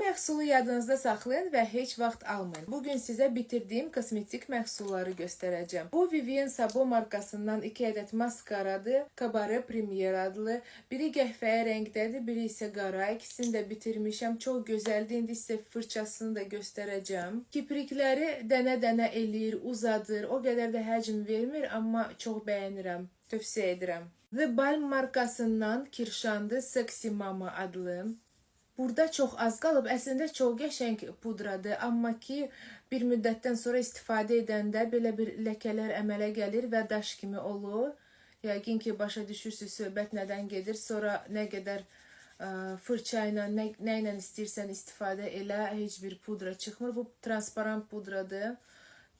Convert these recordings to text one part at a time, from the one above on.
məhsulu yadınızda saxlayın və heç vaxt almayın. Bugün sizə bitirdiyim kosmetik məhsulları göstərəcəm. Bu Vivien Sabo markasından 2 ədəd maskaradır. Cabaret Premier adlı. Biri qəhvəyə rəngdədir, biri isə qara. İkisini də bitirmişəm. Çox gözəldir. İndi sizə fırçasını da göstərəcəm. Kiprikləri dənə-dənə eləyir, uzadır. O qədər də həcm vermir, amma çox bəyənirəm. Tövsiyə edirəm. The Balm markasından Kirşandı Sexy Mama adlı. Burada çox az qalıb, əslində çox qəşəng pudradır, amma ki bir müddətdən sonra istifadə edəndə belə bir ləkələr əmələ gəlir və daş kimi olur. Yəqin ki başa düşürsünüz söhbət nədən gedir, sonra nə qədər fırça ilə, nə ilə istəyirsən istifadə elə, heç bir pudra çıxmır. Bu transparent pudradır.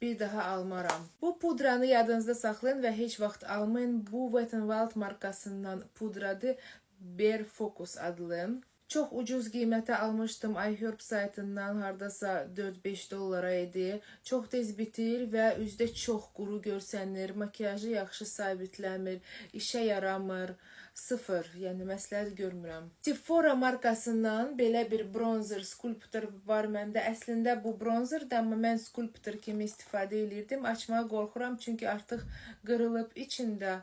Bir daha almaram. Bu pudranı yadınızda saxlayın və heç vaxt almayın. Bu Wet n Wild markasından pudradır. Bare Focus adlı. Çox ucuz qiymətə almışdım iHerb saytından, hardasa 4-5 dollara idi. Çox tez bitir və üzdə çox quru görsənir, makiyajı yaxşı sabitləmir, işə yaramır, sıfır, yəni məsləhət görmürəm. Sephora markasından belə bir bronzer sculptor var məndə. Əslində bu bronzerdir, amma mən sculptor kimi istifadə edirdim. Açmağa qorxuram, çünki artıq qırılıb içində.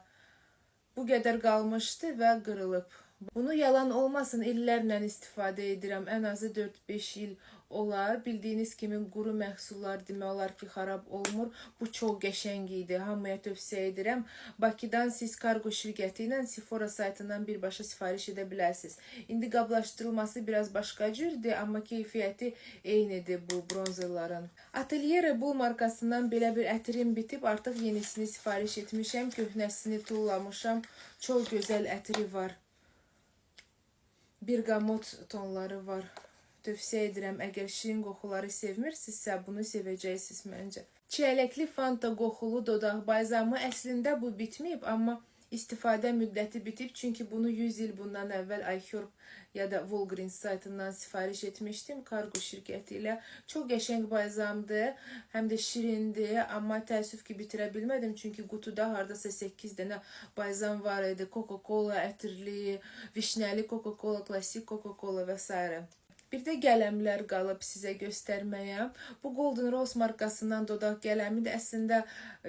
Bu qədər qalmışdı və qırılıb. Bunu yalan olmasın, illərlə istifadə edirəm. Ən azı 4-5 il olar. Bildiyiniz kimi quru məhsullar demək olar ki, xarab olmur. Bu çox qəşəng idi. Hamıya tövsiyə edirəm. Bakıdan siz kargo şirkəti ilə Sephora saytından birbaşa sifariş edə bilərsiniz. İndi qablaşdırılması biraz başqa cürdür, amma keyfiyyəti eynidir bu bronzerların. Atelier Rebul markasından belə bir ətirim bitib, artıq yenisini sifariş etmişəm. Köhnəsini tullamışam. Çox gözəl ətiri var. Bergamot tonları var. Tövsiyə edirəm. Əgər şirin qoxuları sevmirsinizsə, bunu sevəcəksiniz məncə. Çiyələkli Fanta qoxulu dodaq balzamı. Əslində bu bitməyib, amma istifadə müddəti bitib. Çünki bunu 100 il bundan əvvəl iHerb ya da Walgreens saytından sifariş etmişdim kargo şirkəti ilə. Çox qəşəng balzamdır, həm də şirindir, amma təəssüf ki bitirə bilmədim. Çünki qutuda hardasa 8 dənə balzam var idi. Coca-Cola ətirli, vişnəli Coca-Cola, klassik Coca-Cola və s. Bir də qələmlər qalıb sizə göstərməyə. Bu Golden Rose markasından dodaq qələmidir. Əslində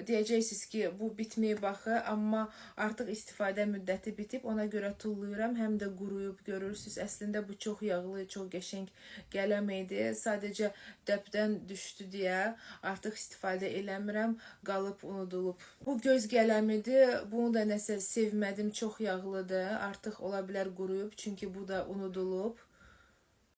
deyəcəksiniz ki, bu bitməyib baxı, amma artıq istifadə müddəti bitib. Ona görə tullayıram, həm də quruyub görürsünüz. Əslində bu çox yağlı, çox qəşəng qələm idi. Sadəcə dəbdən düşdü deyə artıq istifadə eləmirəm, qalıb unudulub. Bu göz qələmidir. Bunu da nəsə sevmədim, çox yağlıdır. Artıq ola bilər quruyub, çünki bu da unudulub.